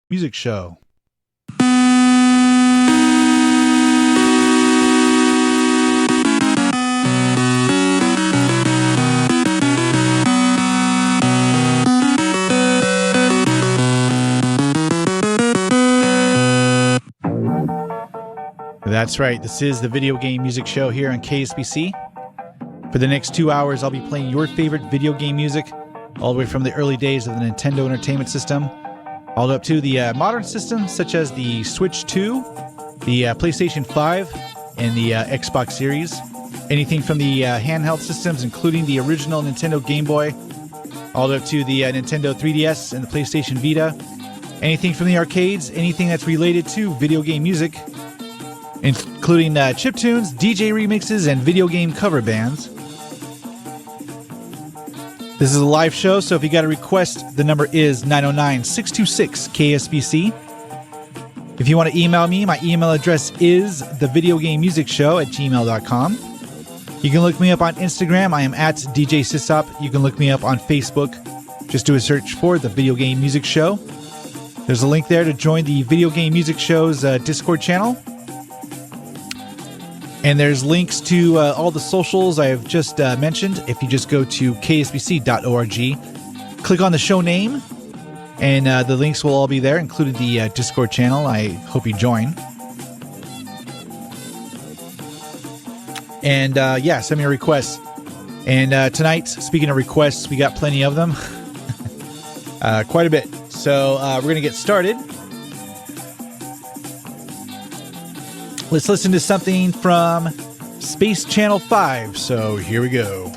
Music Show. That's right. This is the Video Game Music Show here on KSPC. For the next 2 hours, I'll be playing your favorite video game music, all the way from the early days of the Nintendo Entertainment System, all up to the modern systems such as the Switch 2, the PlayStation 5, and the Xbox Series. Anything from the handheld systems, including the original Nintendo Game Boy, all up to the Nintendo 3DS and the PlayStation Vita. Anything from the arcades, anything that's related to video game music, including chiptunes, DJ remixes, and video game cover bands. This is a live show, so if you got a request, the number is 909-626-KSPC. If you want to email me, my email address is thevideogamemusicshow@gmail.com. You can look me up on Instagram. I am at DJ SysOp. You can look me up on Facebook. Just do a search for The Video Game Music Show. There's a link there to join the Video Game Music Show's Discord channel. And there's links to all the socials I have just mentioned. If you just go to kspc.org, click on the show name, and the links will all be there, including the Discord channel. I hope you join. And send me a request. And tonight, speaking of requests, we got plenty of them. Quite a bit. So we're going to get started. Let's listen to something from Space Channel 5. So here we go.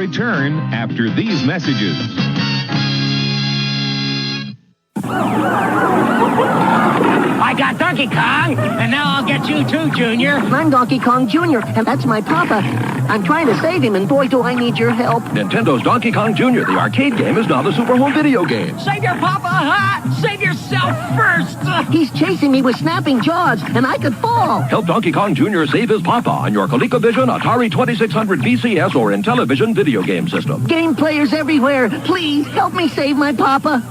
return after these messages. I got Donkey Kong, and now I'll get you too, Junior. I'm Donkey Kong Jr., and that's my papa. I'm trying to save him, and boy, do I need your help. Nintendo's Donkey Kong Jr., the arcade game, is now the Super Home video game. Save your papa, huh? Save yourself first. He's chasing me with snapping jaws, and I could fall. Help Donkey Kong Jr. save his papa on your ColecoVision, Atari 2600 VCS, or Intellivision video game system. Game players everywhere, please help me save my papa.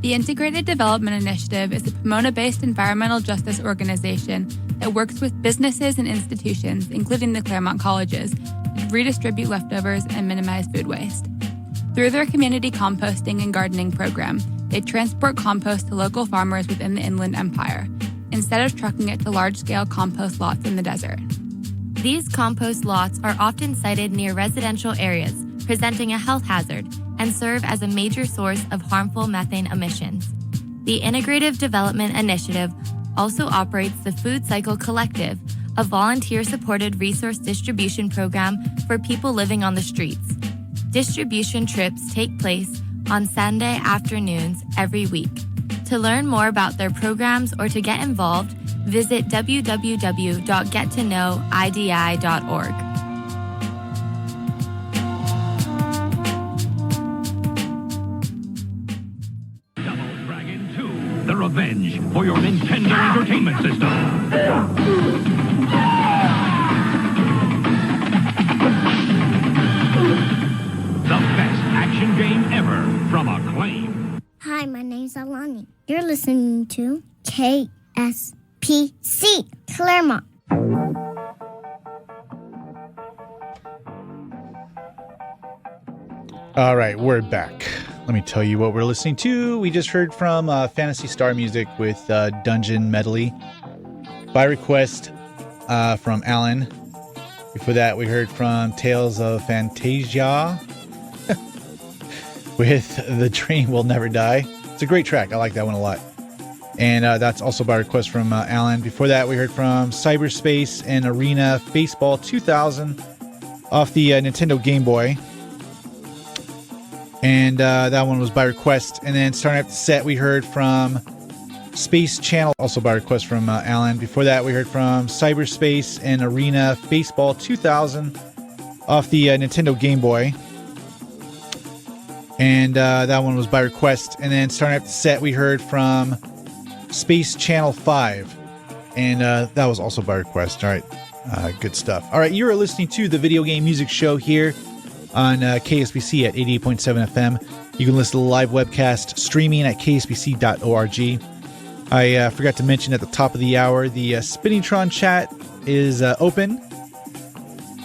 The Integrated Development Initiative is a Pomona-based environmental justice organization that works with businesses and institutions, including the Claremont colleges, to redistribute leftovers and minimize food waste. Through their community composting and gardening program, they transport compost to local farmers within the Inland Empire, instead of trucking it to large-scale compost lots in the desert. These compost lots are often sited near residential areas, presenting a health hazard, and serve as a major source of harmful methane emissions. The Integrative Development Initiative also operates the Food Cycle Collective, a volunteer-supported resource distribution program for people living on the streets. Distribution trips take place on Sunday afternoons every week. To learn more about their programs or to get involved, visit www.gettoknowidi.org. The Revenge for your Nintendo Entertainment System. The best action game ever from Acclaim. Hi, my name's Alani. You're listening to KSPC, Claremont. All right, we're back. Let me tell you what we're listening to. We just heard from Phantasy Star Music with Dungeon Medley by request from Alan. Before that, we heard from Tales of Fantasia with The Dream Will Never Die. It's a great track. I like that one a lot. And that's also by request from Alan. Before that, we heard from Cyberspace and Arena Baseball 2000 off the Nintendo Game Boy. And that one was by request. And then starting off the set, we heard from Space Channel, also by request from Alan. Before that, we heard from Cyberspace and Arena Baseball 2000 off the Nintendo Game Boy. And that one was by request. And then starting off the set, we heard from Space Channel 5. And that was also by request. All right. Good stuff. All right. You are listening to the Video Game Music Show here on KSPC at 88.7 FM. You can listen to the live webcast streaming at kspc.org. I forgot to mention at the top of the hour, the Spinningtron chat is open.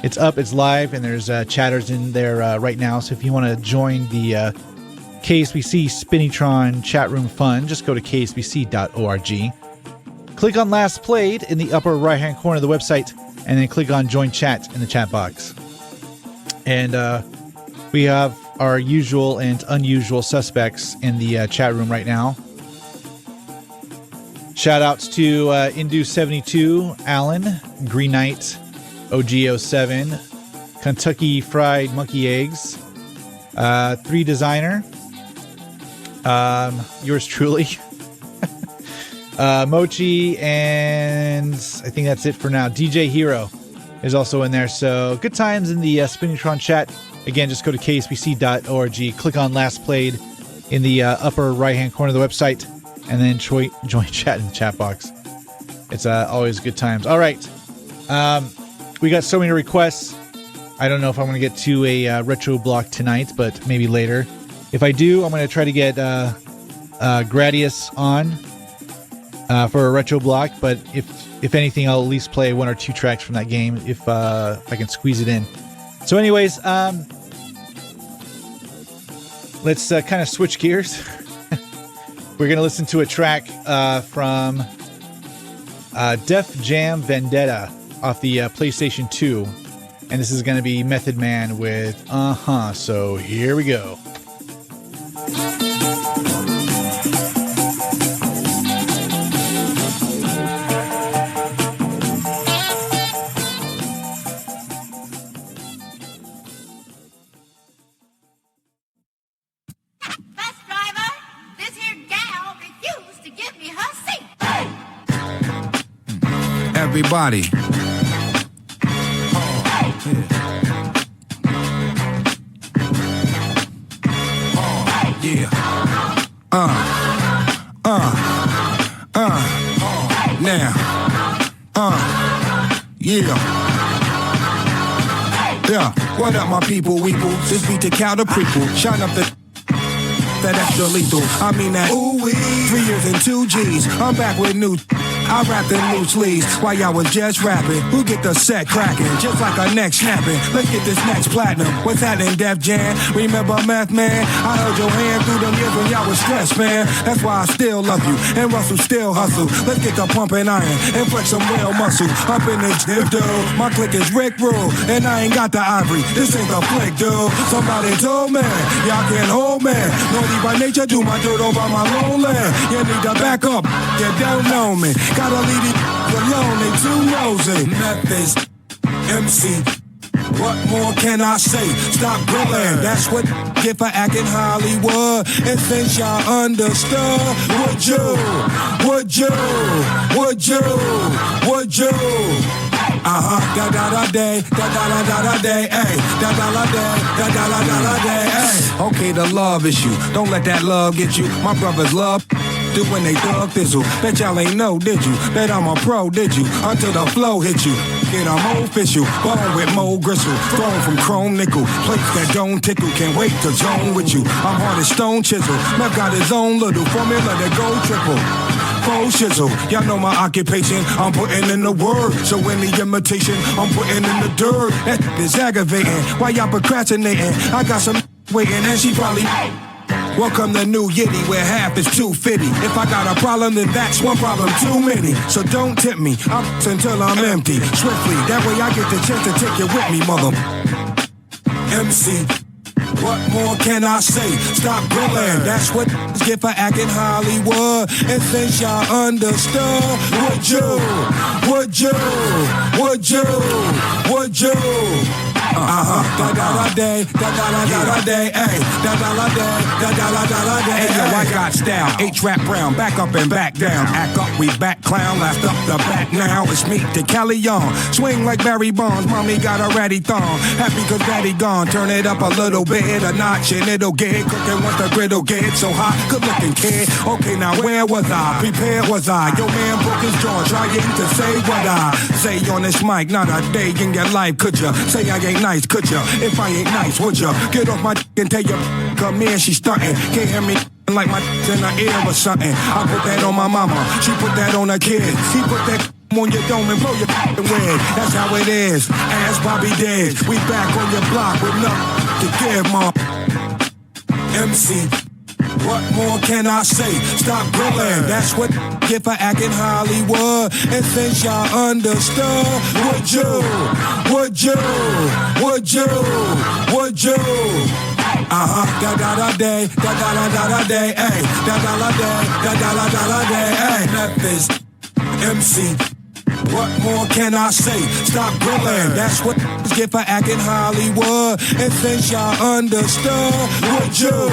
It's up, it's live, and there's chatters in there right now. So if you want to join the KSPC Spinningtron chat room fun, just go to kspc.org. Click on Last Played in the upper right-hand corner of the website, and then click on Join Chat in the chat box. And we have our usual and unusual suspects in the chat room right now. Shout outs to Indu72, Alan, Green Knight, OG07, Kentucky Fried Monkey Eggs, 3 Designer, yours truly, Mochi, and I think that's it for now. DJ Hero is also in there. So good times in the Spinningtron chat. Again, just go to kspc.org, click on Last Played in the upper right-hand corner of the website, and then join chat in the chat box. It's always good times. All right. We got so many requests. I don't know if I'm going to get to a retro block tonight, but maybe later. If I do, I'm going to try to get Gradius on for a retro block, but if anything, I'll at least play 1 or 2 tracks from that game if I can squeeze it in. So anyways, let's kind of switch gears. We're going to listen to a track from Def Jam Vendetta off the PlayStation 2. And this is going to be Method Man with So here we go. everybody. Yeah. Now. Yeah. Yeah. What up, my people, weeple? This beat to counter prequel. Shine up that extra lethal. I mean that. Ooh-wee. 3 years and 2 G's. I'm back with new. I rapped in new sleeves while y'all was just rapping. Who get the set cracking? Just like a neck snapping. Let's get this next platinum. What's happening, Def Jam? Remember Meth Man? I held your hand through them years when y'all was stressed, man. That's why I still love you. And Russell still hustle. Let's get the pumping iron and flex some real muscle. Up in this dip, dude. My clique is Rick Rule. And I ain't got the ivory. This ain't the flick, dude. Somebody told me, y'all can't hold me. Naughty by nature, do my dirt over my lone land. You need to back up. You don't know me. Gotta leave these alone, they too nosy. Methods, MC, what more can I say? Stop grilling, that's what get for acting Hollywood. And since y'all understood, would you? Da-da-da-day, da-da-da-da-day, ayy. Da-da-da-day, da-da-da-da-day, ayy. Okay, the love issue, don't let that love get you. My brothers love do when they thug thistle. Bet y'all ain't know, did you? Bet I'm a pro, did you? Until the flow hit you. Get I'm official, bone with Mo Gristle. Thrown from chrome nickel, plates that don't tickle. Can't wait to zone with you. I'm hard as stone chisel. Meth got his own little formula that go triple. Full shizzle, y'all know my occupation. I'm putting in the work, so any imitation, I'm putting in the dirt. That is aggravating. Why y'all procrastinating? I got some waiting, and she probably. Welcome to New Yiddy, where half is 250. If I got a problem, then that's one problem too many. So don't tempt me, I'm until I'm empty. Swiftly, that way I get the chance to take you with me, mother. MC, what more can I say? Stop grilling, that's what get for acting Hollywood. And since y'all understood, would you? Da-da-da-day, da-da-da-da-day, ayy. Da-da-da-day, da-da-da-da-day. Hey, yo, I got style. H-Rap Brown, back up and back down. Act up, we back clown, laughed up the back now. It's me, the Callion. Swing like Barry Bonds, mommy got a ratty thong. Happy cause daddy gone, turn it up a little bit, a notch and it'll get cooking once the griddle get so hot. Good looking kid, okay now where was I? Prepared was I? Yo man broke his jaw, trying to say what I say on this mic. Not a day in your life, could ya? Say I ain't nice, could ya? If I ain't nice, would ya? Get off my and tell ya, come in, she stuntin'. Can't hear me like my in her ear or something. I put that on my mama, she put that on her kids. He put that on your dome and blow your wig. That's how it is, as Bobby did. We back on your block with nothing to give, mom. MC, what more can I say? Stop grilling, that's what get for acting Hollywood. And since y'all understood, would you? Da-da-da-day, da-da-da-da-day, ayy. Da-da-da-day, da-da-da-da-day, ayy. Memphis, MC, what more can I say? Stop grilling, that's what get for acting Hollywood. And since y'all understood, would you?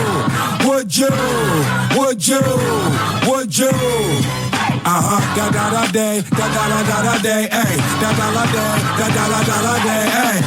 Da-da-da-day, da-da-da-da-day, ayy. Da-da-da-day, da-da-da-da-day, ayy.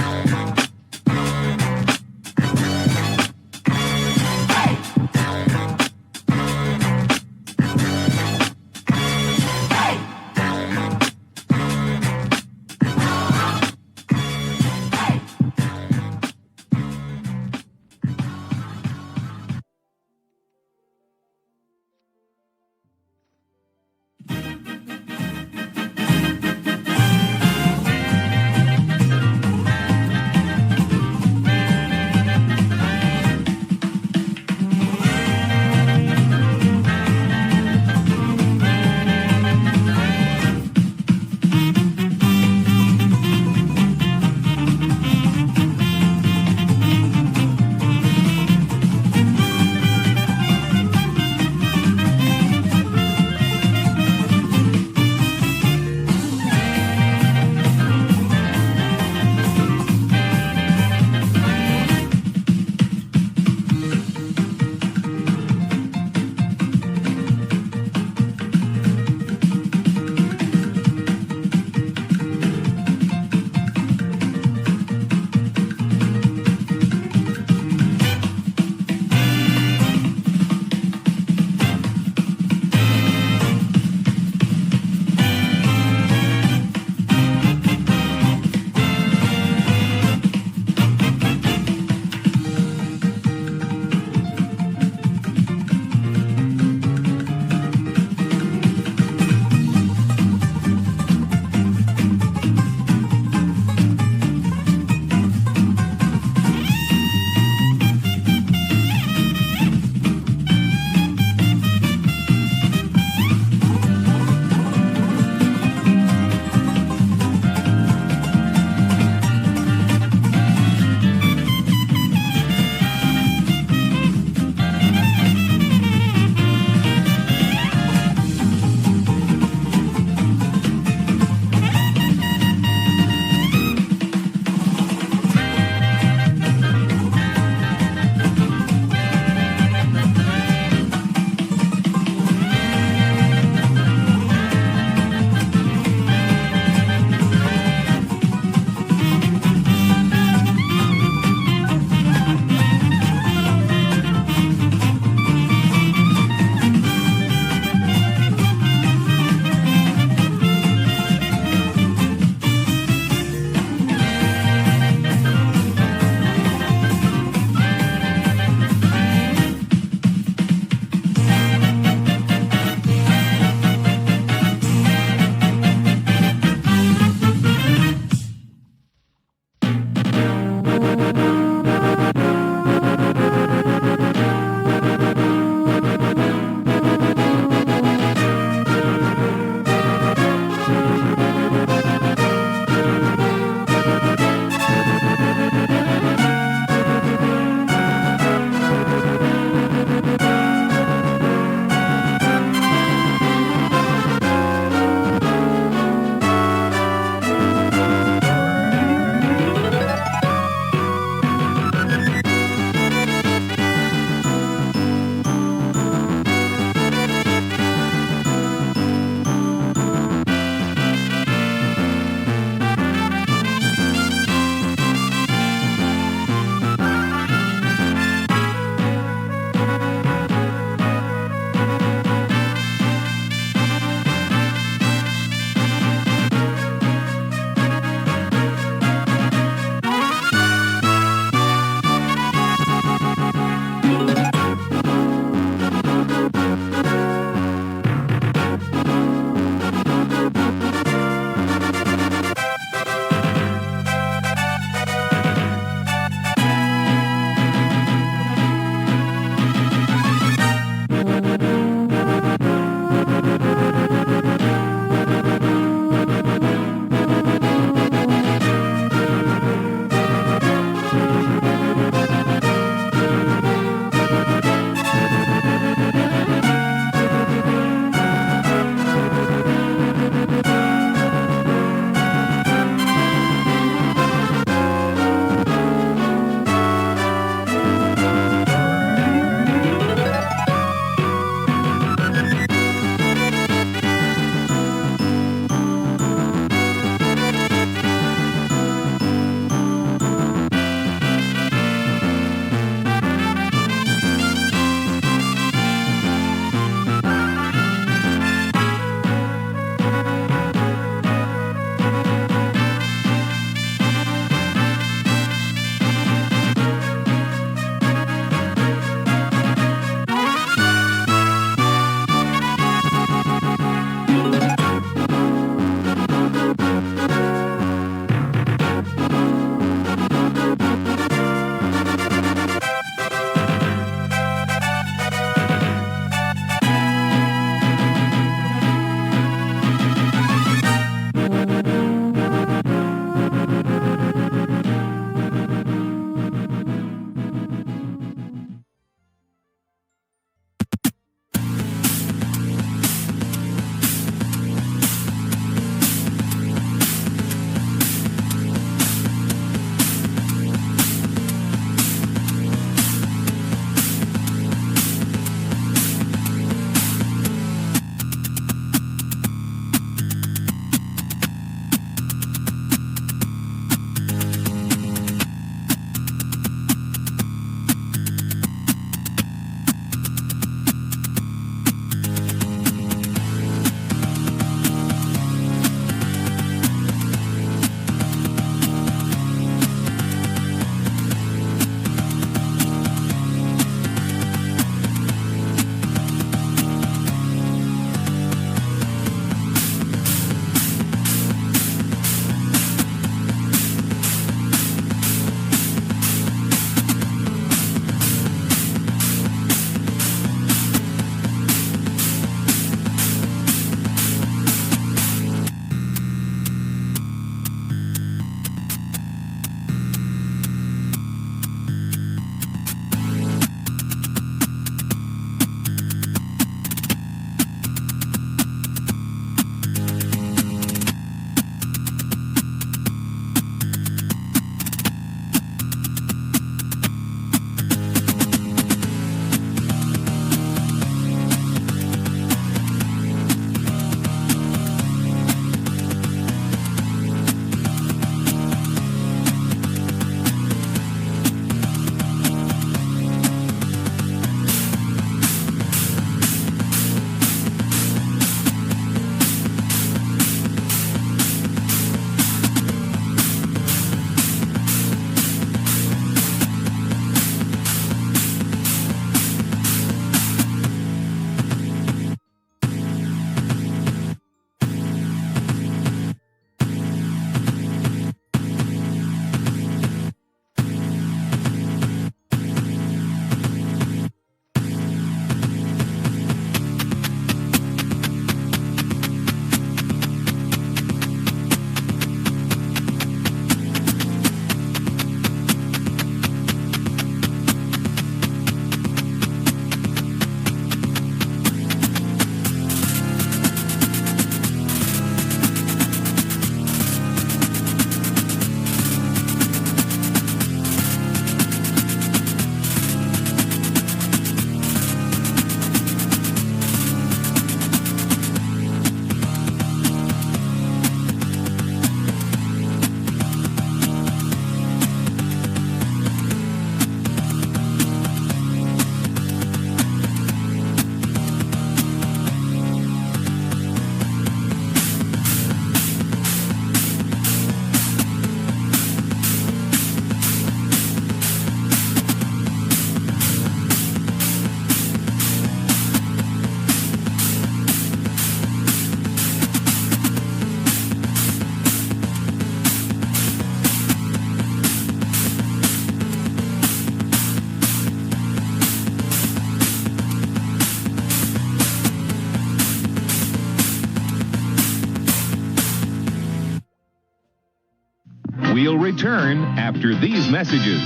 We'll return after these messages.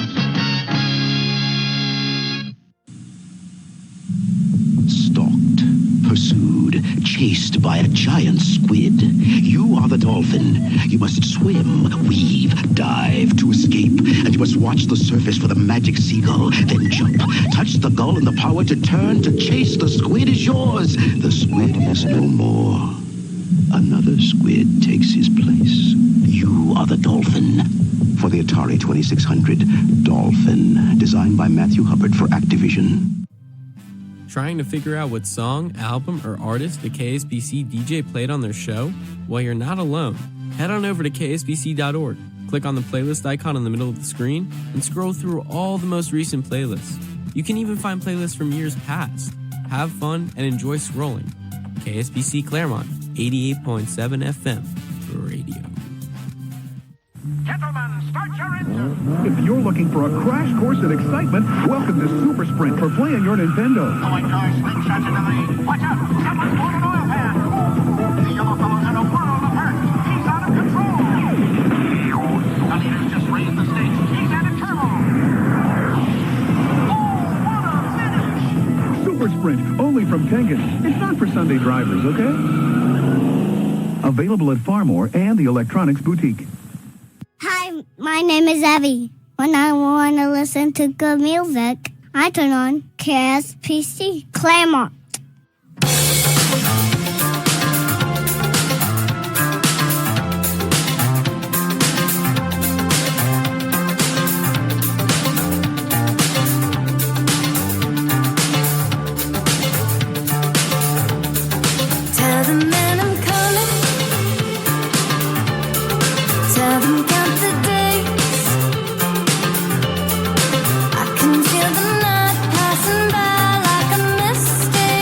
Stalked, pursued, chased by a giant squid. You are the dolphin. You must swim, weave, dive to escape, and you must watch the surface for the magic seagull, then jump, touch the gull, and the power to turn to chase the squid is yours. The squid is no more. Another squid takes his place. You are the dolphin. For the Atari 2600, Dolphin, designed by Matthew Hubbard for Activision. Trying to figure out what song, album, or artist the KSPC DJ played on their show? Well, you're not alone. Head on over to kspc.org, click on the playlist icon in the middle of the screen, and scroll through all the most recent playlists. You can even find playlists from years past. Have fun and enjoy scrolling. KSPC Claremont, 88.7 FM radio. Gentlemen, start your engine. If you're looking for a crash course in excitement, welcome to Super Sprint for playing your Nintendo. Going cars, slingshots into the lead. Watch out! Someone's blown an oil pan. The yellow fellow's in a world of hurt. He's out of control. The leader's just raised the stakes. He's at a turbo. Oh, what a finish! Super Sprint, only from Tengen. It's not for Sunday drivers, okay? Available at Farmore and the Electronics Boutique. Hi, my name is Evie. When I want to listen to good music, I turn on KSPC Claremont. Tell them that I'm coming. Tell them count the days. I can feel the night passing by like a misty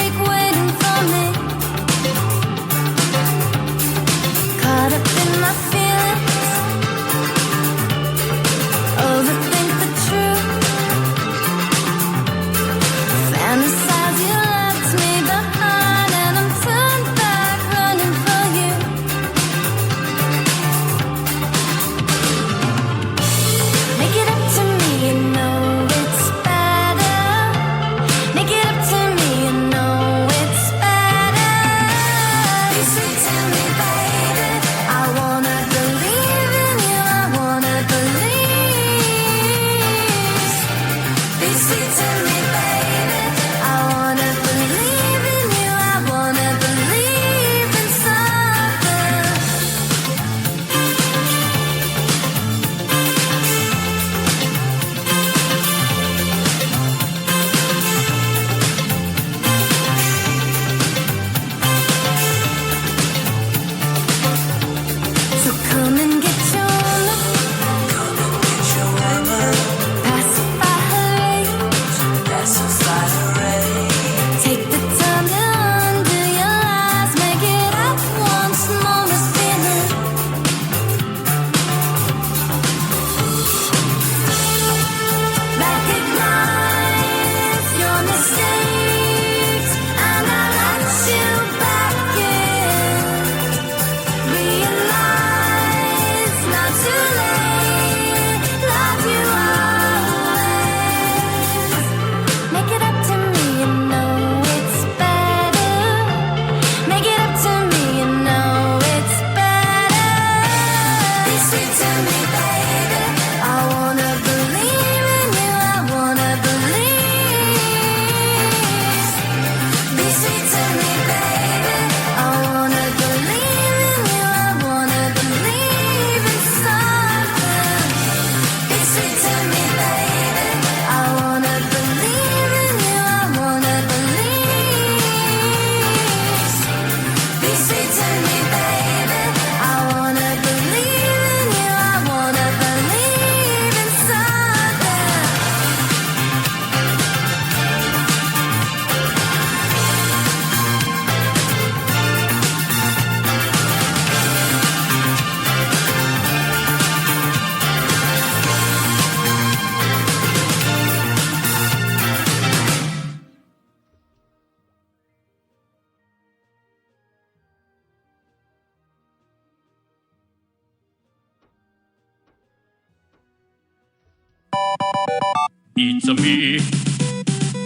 It's a me,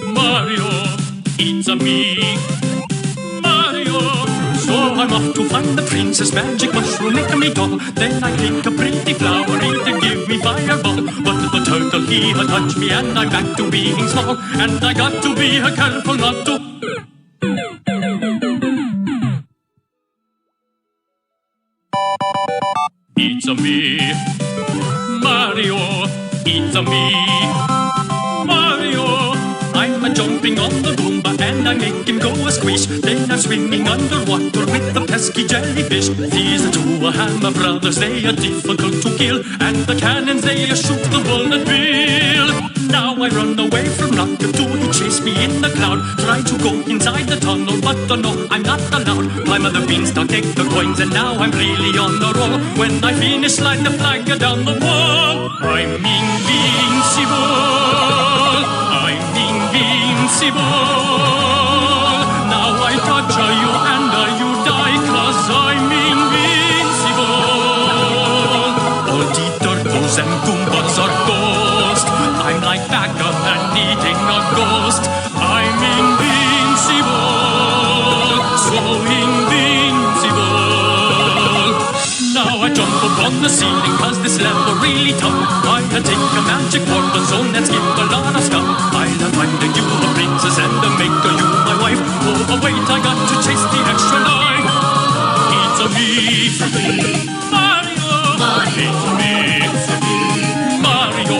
Mario. It's a me, Mario. So I'm off to find the princess, magic mushroom, make me doll. Then I take a pretty flower, to give me fireball. But the turtle, he had touched me, and I'm back to being small. And I got to be careful not to. It's a me, Mario. It's a me, Mario. I'm a jumping on the Goomba and I make him go a squish. Then I'm swimming underwater with the pesky jellyfish. These are two Hammer brothers, they are difficult to kill. And the cannons, they shoot the bullet bill. Now I run away from Rocket 2, he chased me in the cloud. Tried to go inside the tunnel, but no, I'm not allowed. Climb on the beanstalk, take the coins, and now I'm really on the roll. When I finish, slide the flag down the wall. I'm invincible. I'm invincible. Now I torture you and you die, 'cause I'm invincible. All the turtles and Goombas are ghosts. I'm like Pac-Man eating a ghost. I'm invincible, so invincible. Now I jump up on the ceiling 'cause this level really tough. I'll take a magic warp zone and skip a lot of stuff. I'll find you a princess and make you my wife. Oh wait, I got to chase the extra life. It's a me, Mario. It's a me, Mario.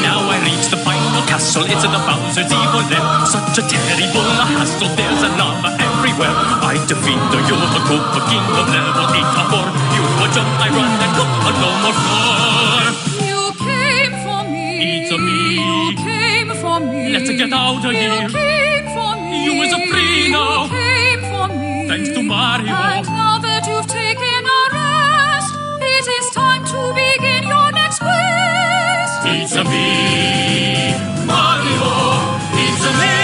Now I reach the final castle. It's in the Bowser's evil lair. Such a terrible hassle. There's a lava everywhere. I defeat the Yokosuka king of level 8 or 4. You a jump, I run, and cook a no more floor. You came for me. It's a me. You came for me. Let's get out of here. You came for me. You is a free now. You came for me. Thanks to Mario. And now that you've taken a rest, it is time to begin your next quest. It's a me, Mario. It's a me.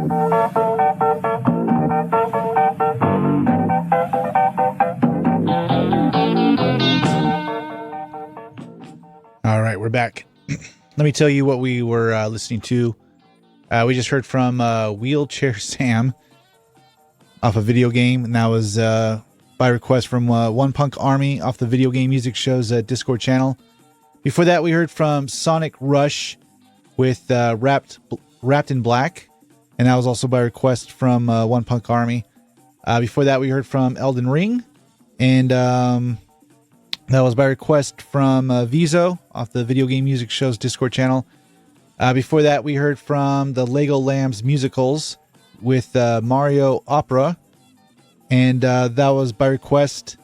All right, we're back. Let me tell you what we were listening to. We just heard from Wheelchair Sam off a video game, and that was by request from One Punk Army off the Video Game Music Show's Discord channel. Before that, we heard from Sonic Rush with Wrapped in Black, and that was also by request from One Punk Army. Before that, we heard from Elden Ring, and that was by request from Vizo off the Video Game Music Show's Discord channel. Before that, we heard from the Lego Lambs Musicals with Mario Opera, and that was by request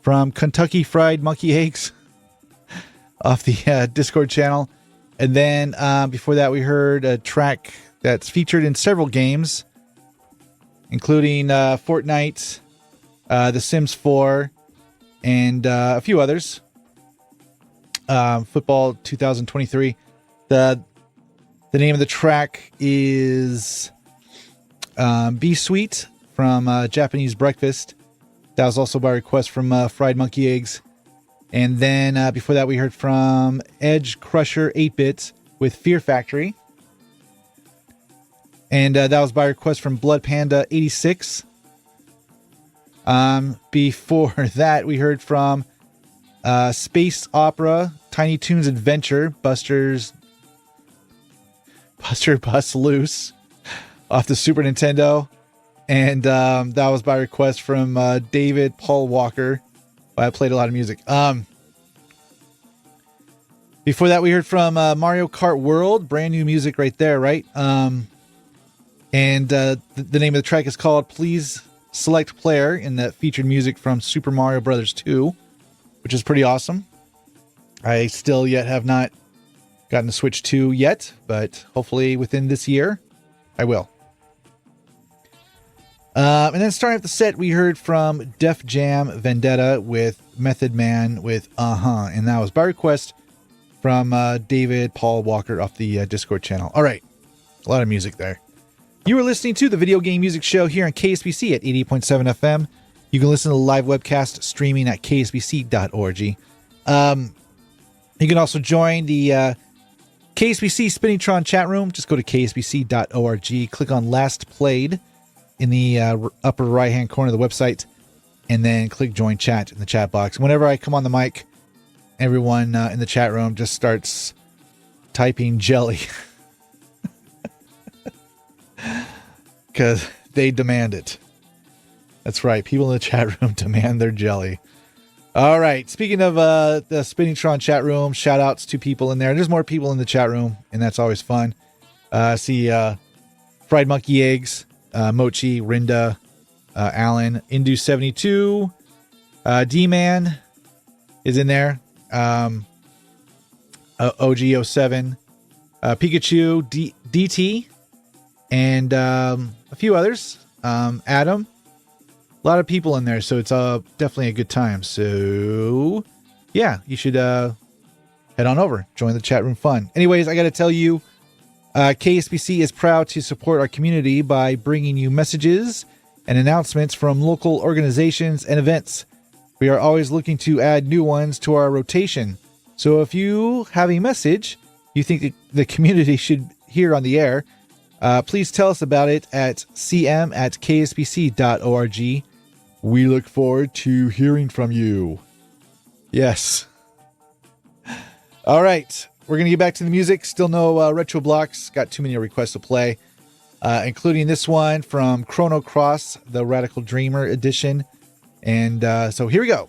from Kentucky Fried Monkey Eggs off the Discord channel. And then before that, we heard a track that's featured in several games, including Fortnite, The Sims 4, and a few others. Football 2023. The name of the track is Be Sweet from Japanese Breakfast. That was also by request from Fried Monkey Eggs. And then before that, we heard from Edge Crusher 8-Bit with Fear Factory. And that was by request from Blood Panda 86. Before that, we heard from Space Opera, Tiny Toons Adventure, Buster Bust Loose off the Super Nintendo. And that was by request from David Paul Walker. I played a lot of music. Before that, we heard from Mario Kart World, brand new music right there, right? And the name of the track is called Please Select Player, and that featured music from Super Mario Brothers 2, which is pretty awesome. I still yet have not gotten to Switch 2 yet, but hopefully within this year, I will. And then starting off the set, we heard from Def Jam Vendetta with Method Man with and that was by request from David Paul Walker off the Discord channel. All right, a lot of music there. You were listening to the Video Game Music Show here on KSPC at 80.7 FM. You can listen to the live webcast streaming at kspc.org. You can also join the KSPC Spinningtron chat room. Just go to kspc.org, click on Last Played in the upper right-hand corner of the website, and then click Join Chat in the chat box. Whenever I come on the mic, everyone in the chat room just starts typing jelly. Because they demand it. That's right. People in the chat room demand their jelly. All right. Speaking of the Spinningtron chat room, shout outs to people in there. There's more people in the chat room, and that's always fun. See Fried Monkey Eggs, Mochi, Rinda, Alan, Indu72, D-Man is in there. OG07, Pikachu, DT, and a few others. Adam. A lot of people in there, so it's definitely a good time. So, yeah, you should head on over. Join the chat room fun. Anyways, I got to tell you, KSPC is proud to support our community by bringing you messages and announcements from local organizations and events. We are always looking to add new ones to our rotation. So if you have a message you think the community should hear on the air, please tell us about it at cm@kspc.org. We look forward to hearing from you. Yes. All right. We're going to get back to the music. Still no retro blocks. Got too many requests to play, including this one from Chrono Cross, the Radical Dreamer edition. And so here we go.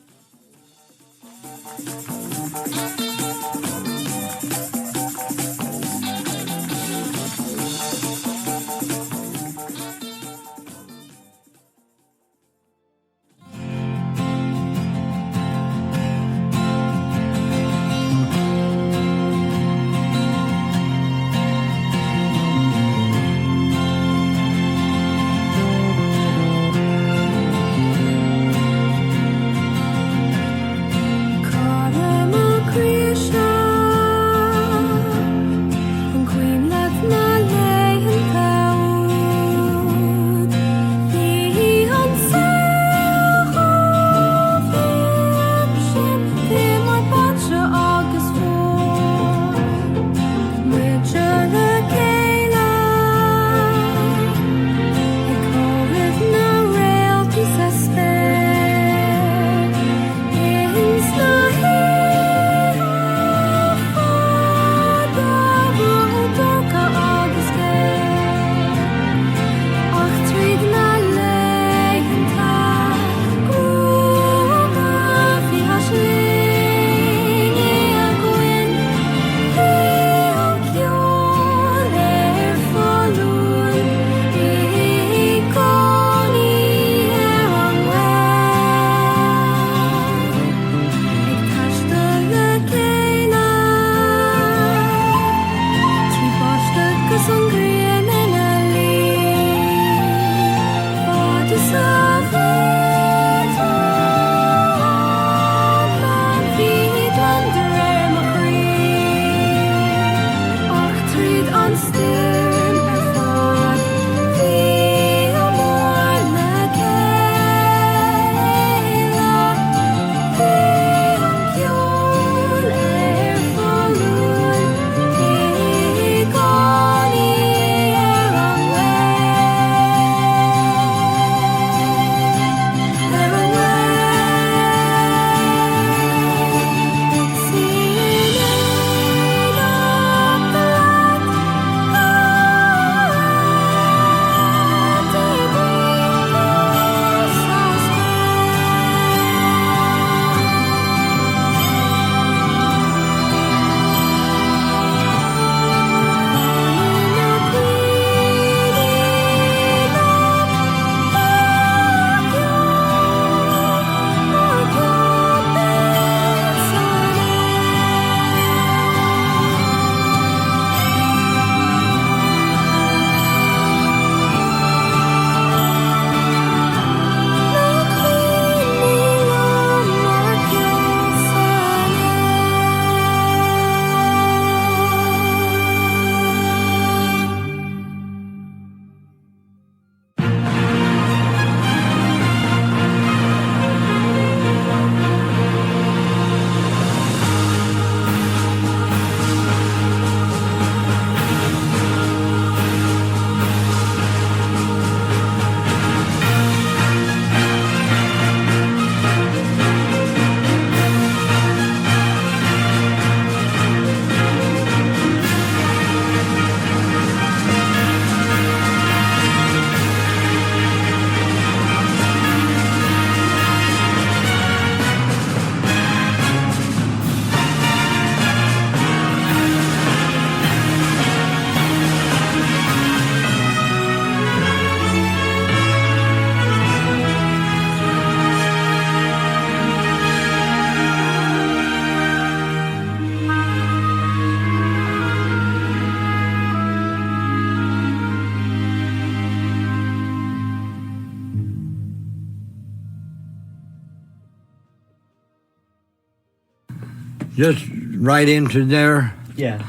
just right into there? Yeah.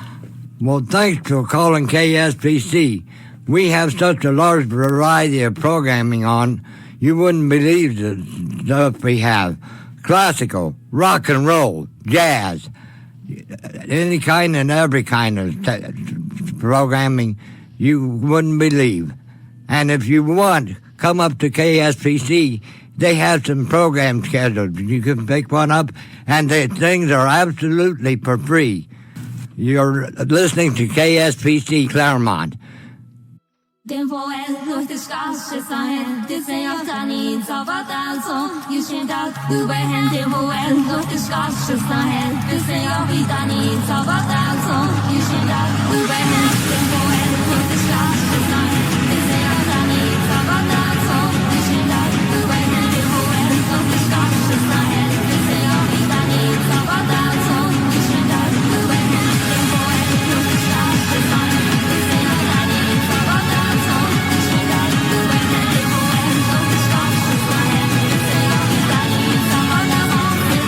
Well, thanks for calling KSPC. We have such a large variety of programming on, you wouldn't believe the stuff we have. Classical, rock and roll, jazz, any kind and every kind of programming you wouldn't believe. And if you want, come up to KSPC. They have some programs scheduled. You can pick one up, and the things are absolutely for free. You're listening to KSPC Claremont. Den får äldre till skarsesaren. Det säger tanit av att alltså. You should out the way and den får äldre till skarsesaren. Det säger vi tanit av att alltså. You should out the way and den får äldre till skarsesaren. Det säger tanit av att alltså. You should out the way and den får äldre till skarsesaren. Det säger vi tanit av att alltså. You should out the way and den får äldre till skarsesaren. Det säger tanit av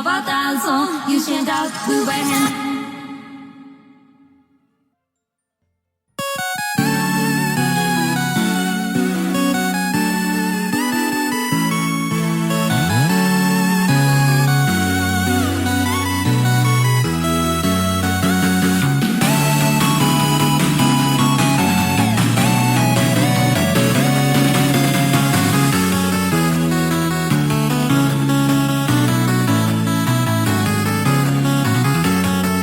att alltså.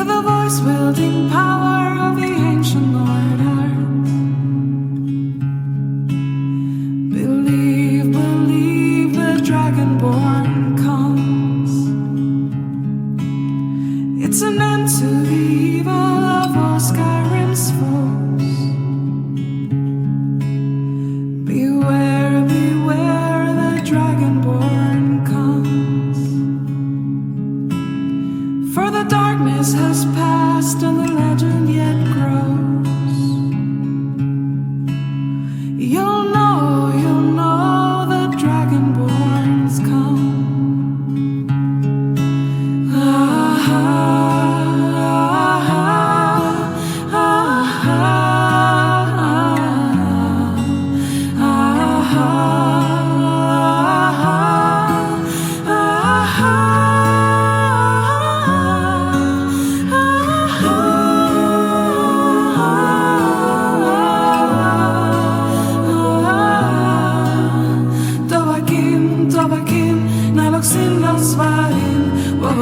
with the voice-wielding power of the ancient Lord Earth. Believe, believe the Dragonborn comes. It's an end to the evil of all Skyrim's foes. Beware, beware, the Dragonborn comes. For the darkness has passed and the legend yet grows. You'll know the Dragonborns come.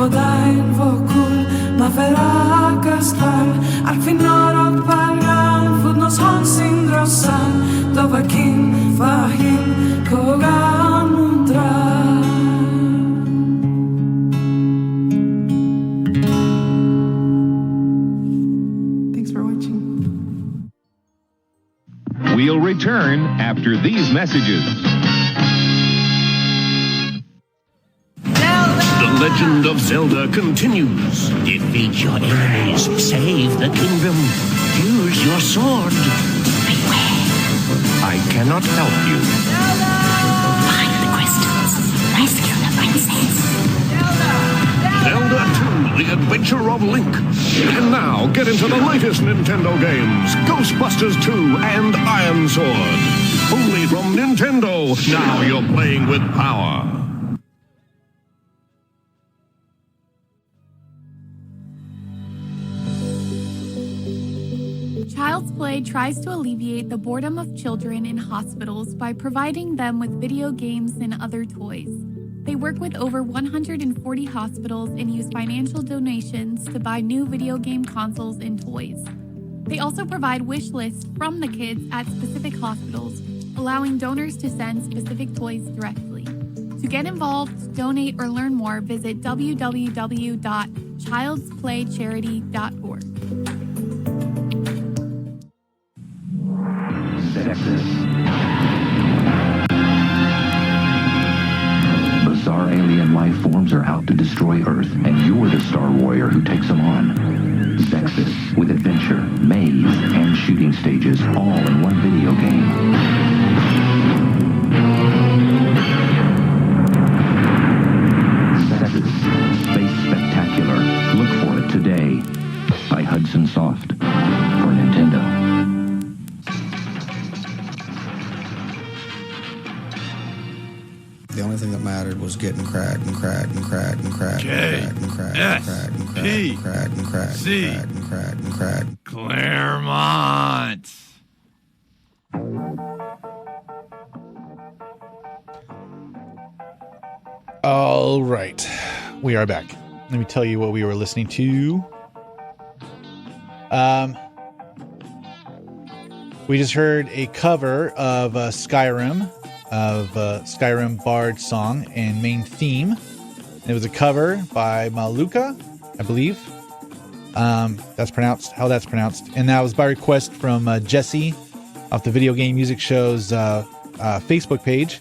Dain vokul, maverakas tal, alfinor palgan, fudnos honsin grossan, dovakin, fahin, kogan mundra. Thanks for watching. We'll return after these messages. The Legend of Zelda continues. Defeat your enemies, save the kingdom, use your sword. Beware. I cannot help you. Find the crystals, rescue the princess. Zelda 2, The Adventure of Link. And now, get into the latest Nintendo games, Ghostbusters 2 and Iron Sword. Only from Nintendo, now you're playing with power. Child's Play tries to alleviate the boredom of children in hospitals by providing them with video games and other toys. They work with over 140 hospitals and use financial donations to buy new video game consoles and toys. They also provide wish lists from the kids at specific hospitals, allowing donors to send specific toys directly. To get involved, donate, or learn more, visit www.childsplaycharity.org. Bizarre alien life forms are out to destroy Earth, and you're the Star Warrior who takes them on. Sexus, with adventure, maze, and shooting stages, all in one video game. Sexus, Space Spectacular. Look for it today. By Hudson Soft. For Nintendo. The only thing that mattered was getting cragged and cragged and cragged and cragged and cragged and cragged and cragged and cragged and cragged and cragged and cragged. Claremont. All right, we are back. Let me tell you what we were listening to. We just heard a cover of Skyrim, Bard song and main theme. It was a cover by Maluka, I believe. That's pronounced how that's pronounced. And that was by request from Jesse off the Video Game Music Show's Facebook page.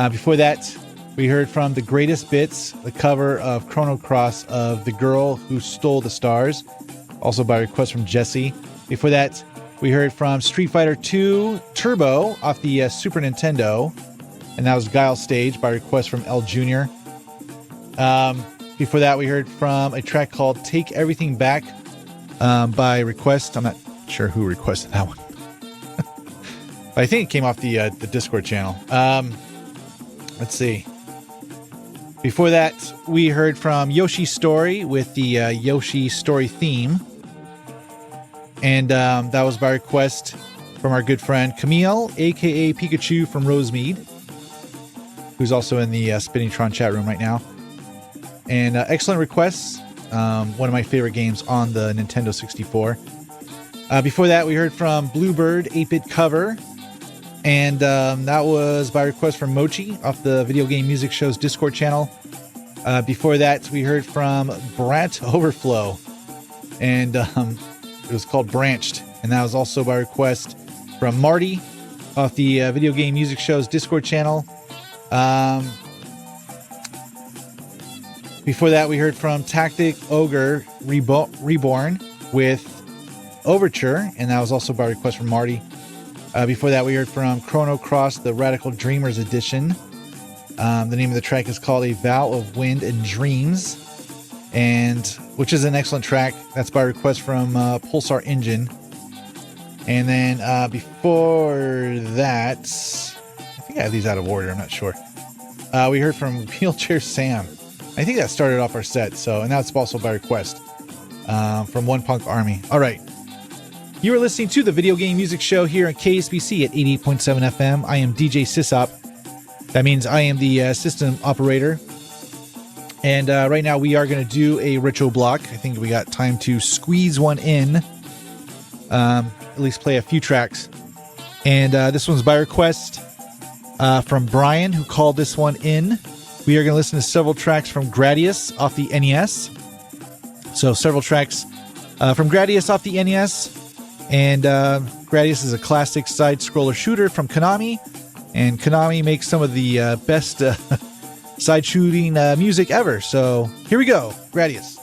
Before that, we heard from The Greatest Bits, the cover of Chrono Cross of The Girl Who Stole the Stars, also by request from Jesse. Before that, we heard from Street Fighter II Turbo off the Super Nintendo, and that was Guile Stage by request from L Jr. Before that, we heard from a track called Take Everything Back by request. I'm not sure who requested that one. But I think it came off the Discord channel. Let's see. Before that, we heard from Yoshi's Story with the Yoshi Story theme. And that was by request from our good friend Camille, a.k.a. Pikachu from Rosemead, who's also in the Spinningtron chat room right now. And excellent requests. one of my favorite games on the Nintendo 64. Before that, we heard from Bluebird 8-Bit Cover, and that was by request from Mochi off the Video Game Music Show's Discord channel. Before that, we heard from Brant Overflow, and it was called Branched, and that was also by request from Marty off the Video Game Music Show's Discord channel. Before that, we heard from Tactic Ogre Reborn with Overture, and that was also by request from Marty. Before that, we heard from Chrono Cross, the Radical Dreamers Edition. The name of the track is called A Vow of Wind and Dreams, and which is an excellent track. That's by request from Pulsar Engine. And then before that, I think I have these out of order. I'm not sure. We heard from Wheelchair Sam. I think that started off our set. So, and that's also by request from One Punk Army. All right. You are listening to the Video Game Music Show here on KSPC at 88.7 FM. I am DJ SysOp. That means I am the system operator. And right now we are going to do a ritual block. I think we got time to squeeze one in. At least play a few tracks. And this one's by request from Brian, who called this one in. We are going to listen to several tracks from Gradius off the NES. So several tracks from Gradius off the NES. And Gradius is a classic side-scroller shooter from Konami. And Konami makes some of the best side-shooting music ever. So here we go, Gradius.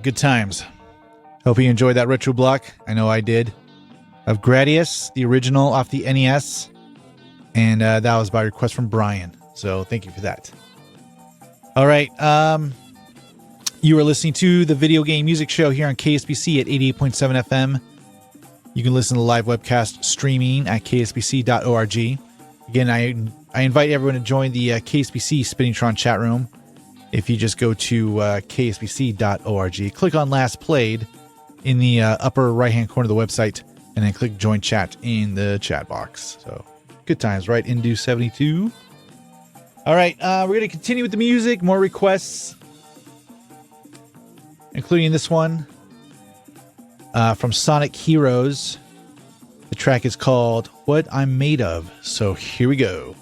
right, good times. Hope you enjoyed that retro block. I know I did. Of Gradius, the original off the NES. And that was by request from Brian. So thank you for that. All right. You are listening to the Video Game Music Show here on KSPC at 88.7 FM. You can listen to the live webcast streaming at kspc.org. Again, I invite everyone to join the KSPC Spinningtron chat room. If you just go to kspc.org, click on Last Played in the upper right-hand corner of the website, and then click Join Chat in the chat box. So, good times, right? Indu 72. All right, we're going to continue with the music. More requests, including this one from Sonic Heroes. The track is called What I'm Made Of. So here we go.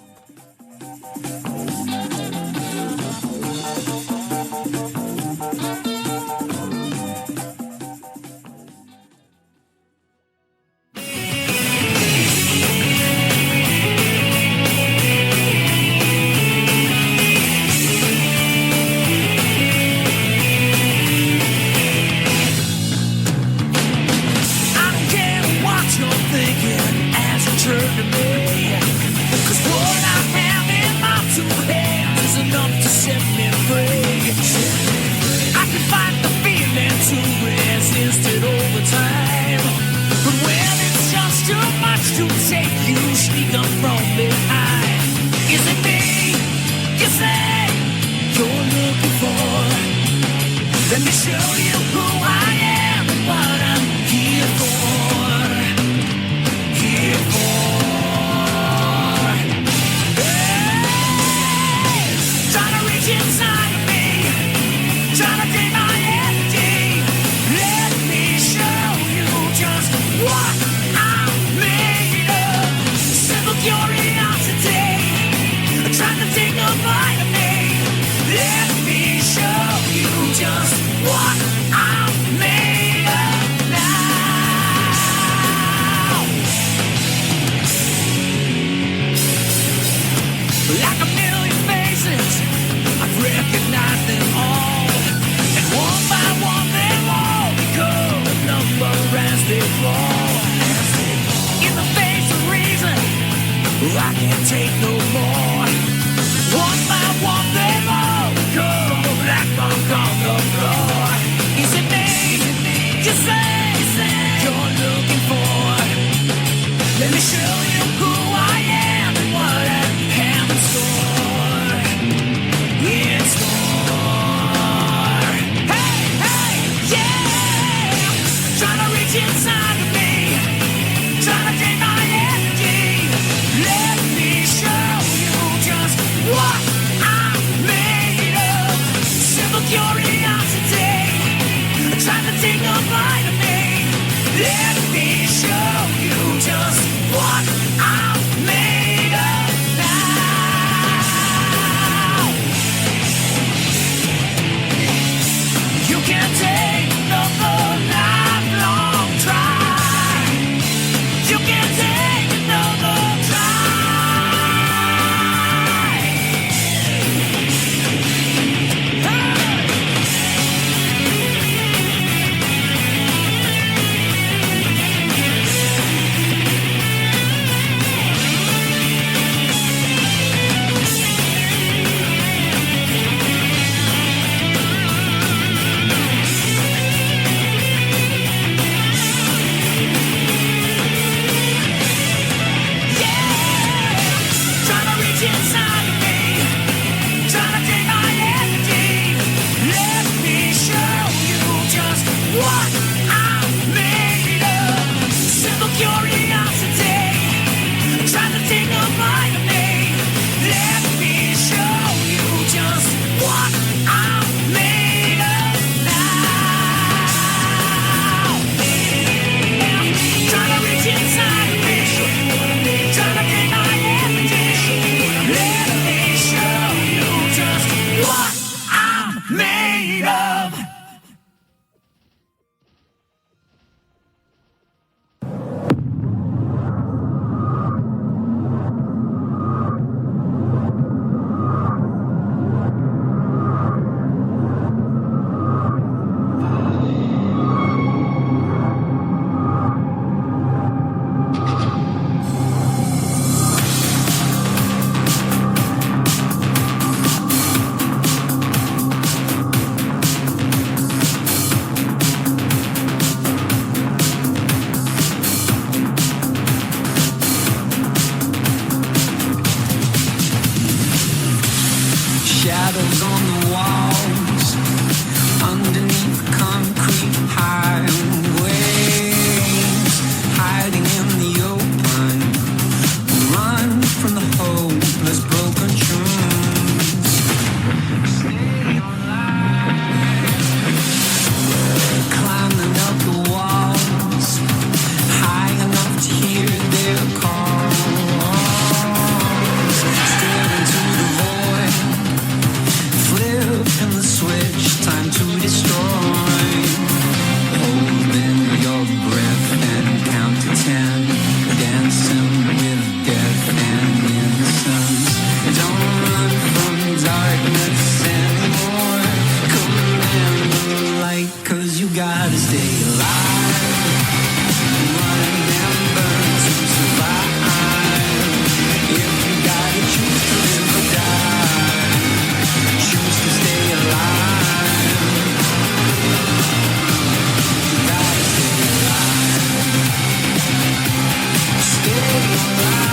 try to stay alive. Remember to survive. If you gotta choose to live or die, choose to stay alive. You gotta stay alive. Stay alive.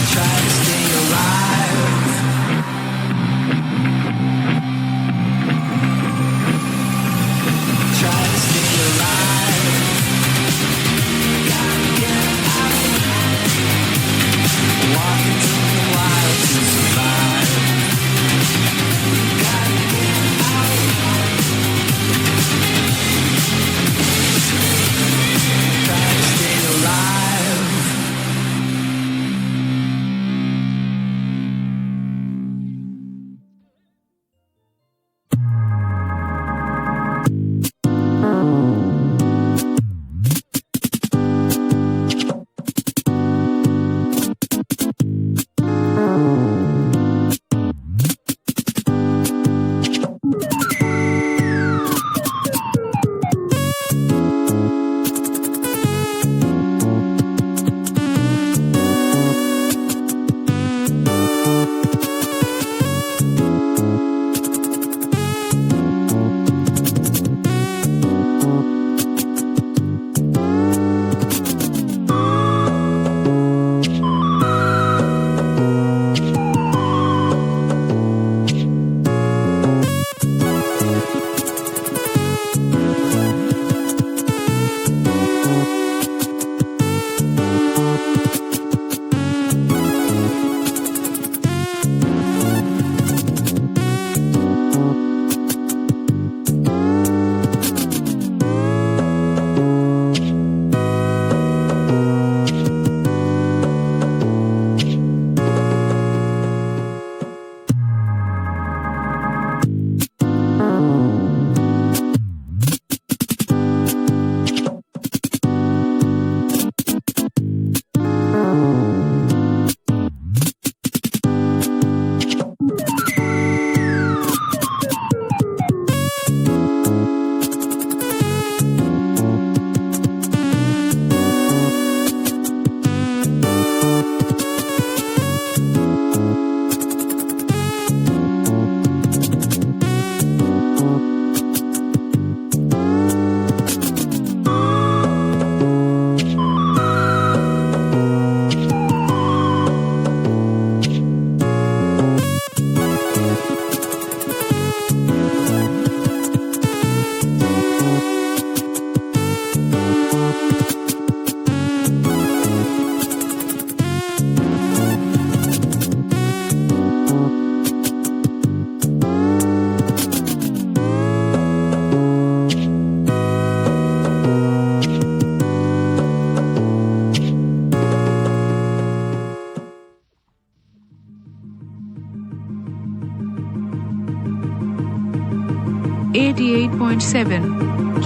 Try to stay alive. Try to stay alive. Gotta get out. Walking through the wild to survive. Gotta get out. Try to stay alive.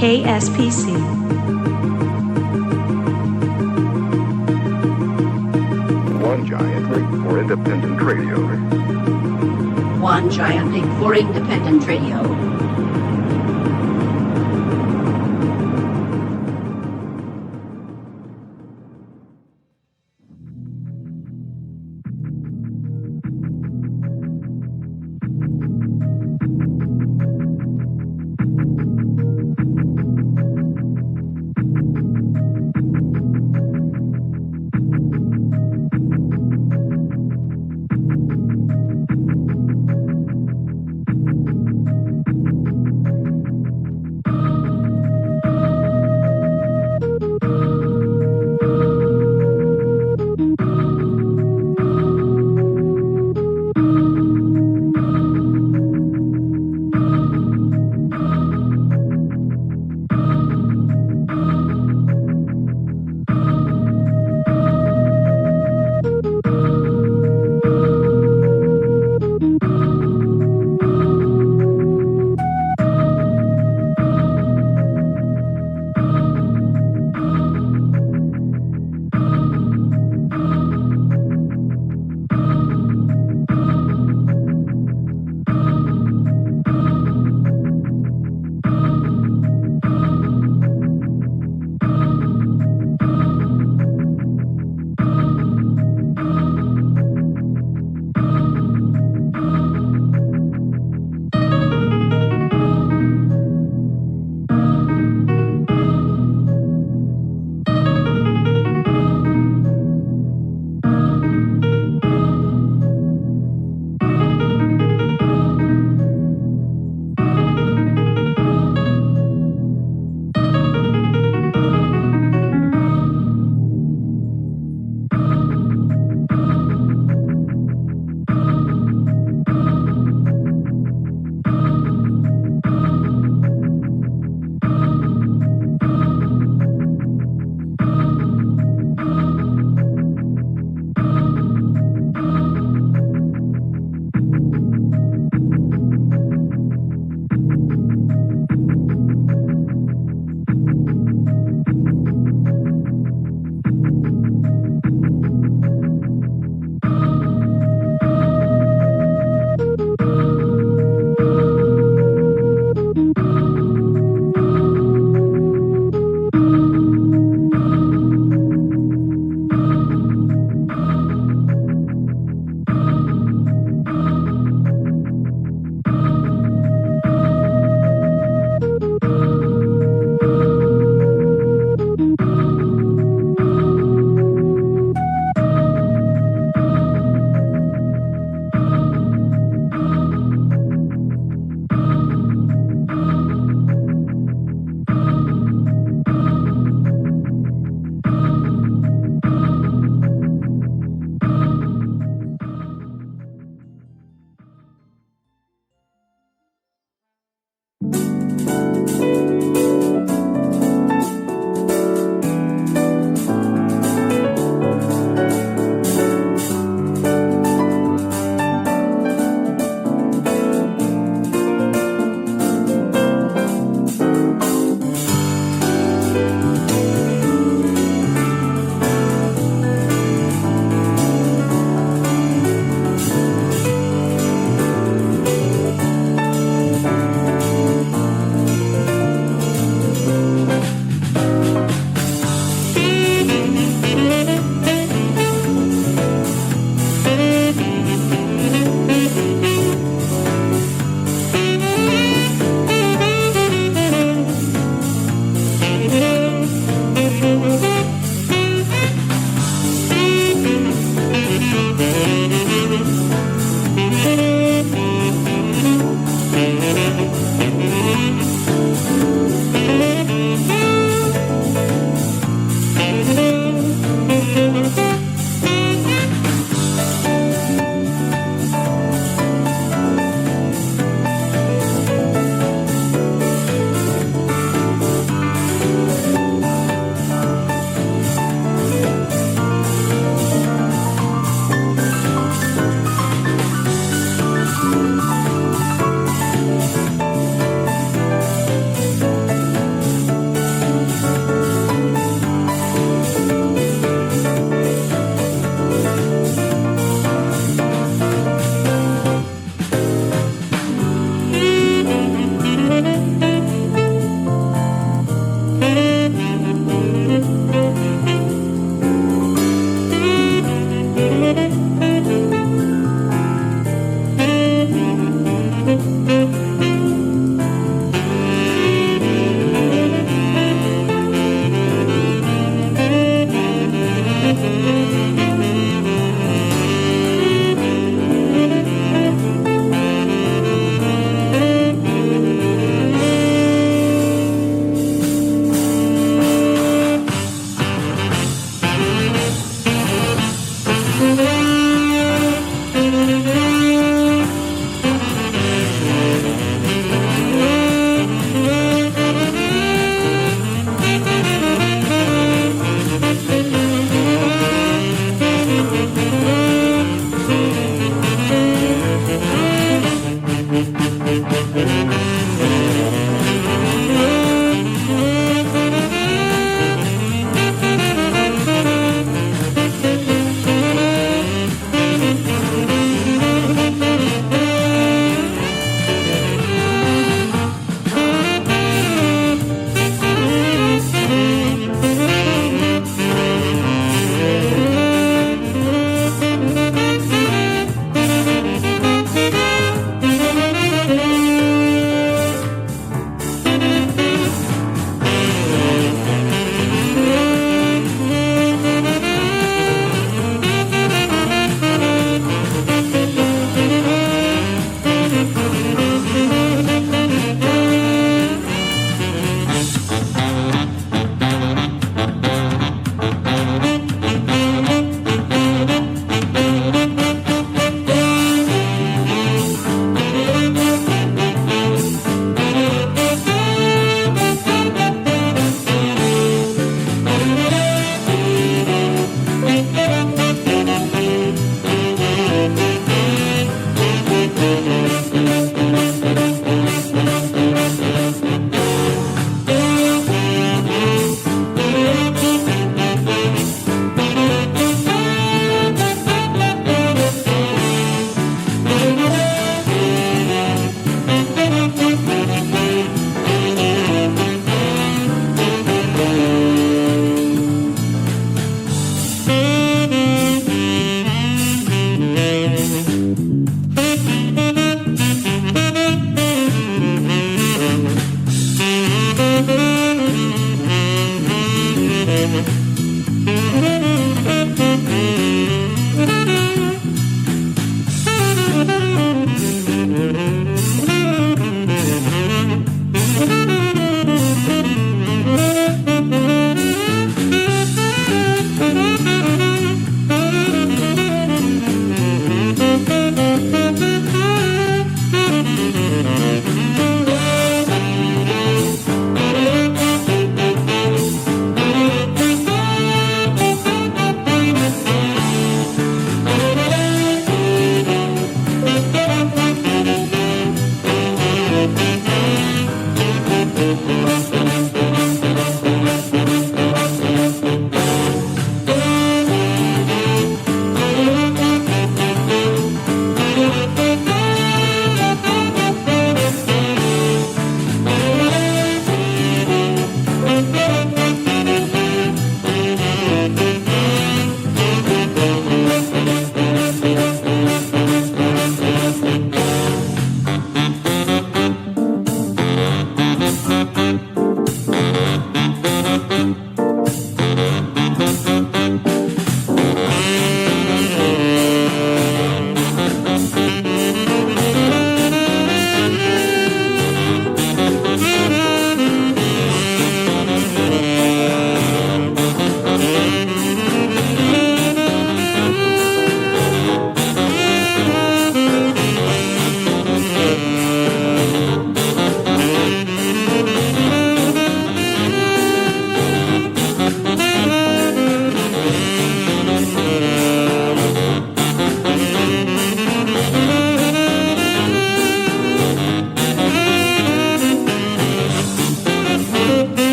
KSPC. One giant leap for independent radio. One giant leap for independent radio.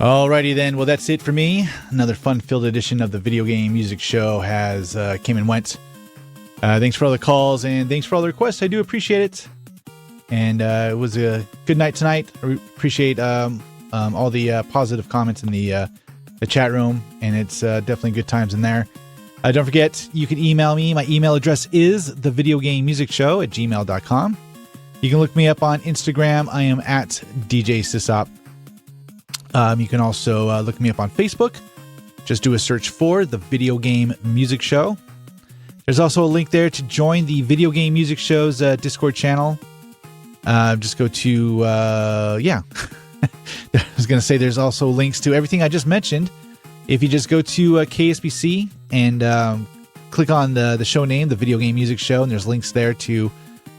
Alrighty then. Well, that's it for me. Another fun-filled edition of the Video Game Music Show has came and went. Thanks for all the calls and thanks for all the requests. I do appreciate it. And it was a good night tonight. I appreciate all the positive comments in the chat room, and it's definitely good times in there. Don't forget, you can email me. My email address is thevideogamemusicshow@gmail.com. You can look me up on Instagram. I am at DJ SysOp. You can also look me up on Facebook. Just do a search for The Video Game Music Show. There's also a link there to join the Video Game Music Show's Discord channel. Just go to, I was going to say there's also links to everything I just mentioned. If you just go to KSPC and click on the show name, The Video Game Music Show, and there's links there to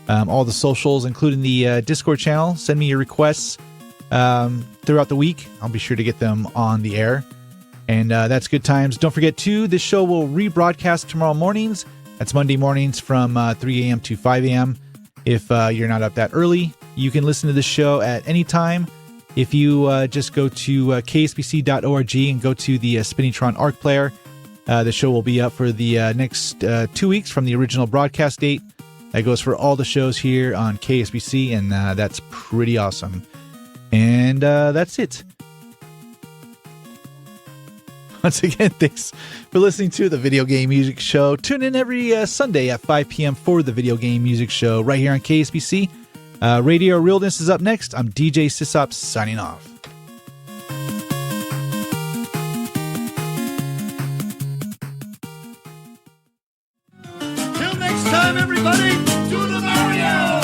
all the socials, including the Discord channel. Send me your requests throughout the week. I'll be sure to get them on the air. And that's good times. Don't forget, too, this show will rebroadcast tomorrow mornings. That's Monday mornings from 3 a.m. to 5 a.m. If you're not up that early, you can listen to the show at any time. If you just go to kspc.org and go to the Spinitron Arc Player, the show will be up for the next 2 weeks from the original broadcast date. That goes for all the shows here on KSPC, and that's pretty awesome. And that's it. Once again, thanks for listening to the Video Game Music Show. Tune in every Sunday at 5 p.m. for the Video Game Music Show right here on KSPC. Radio Realness is up next. I'm DJ SysOp signing off. Till next time, everybody, do the Mario!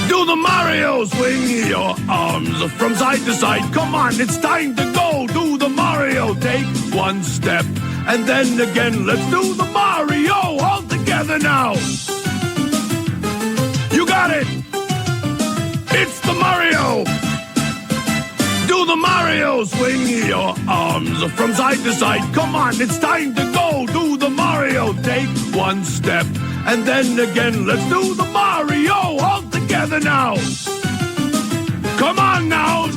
Do the Mario! Swing your arms from side to side. Come on, it's time to go. Do the Mario. Take one step, and then again. Let's do the Mario all together now. You got it. It's the Mario. Do the Mario. Swing your arms from side to side. Come on, it's time to go. Do the Mario. Take one step, and then again. Let's do the Mario all together now. Come on now.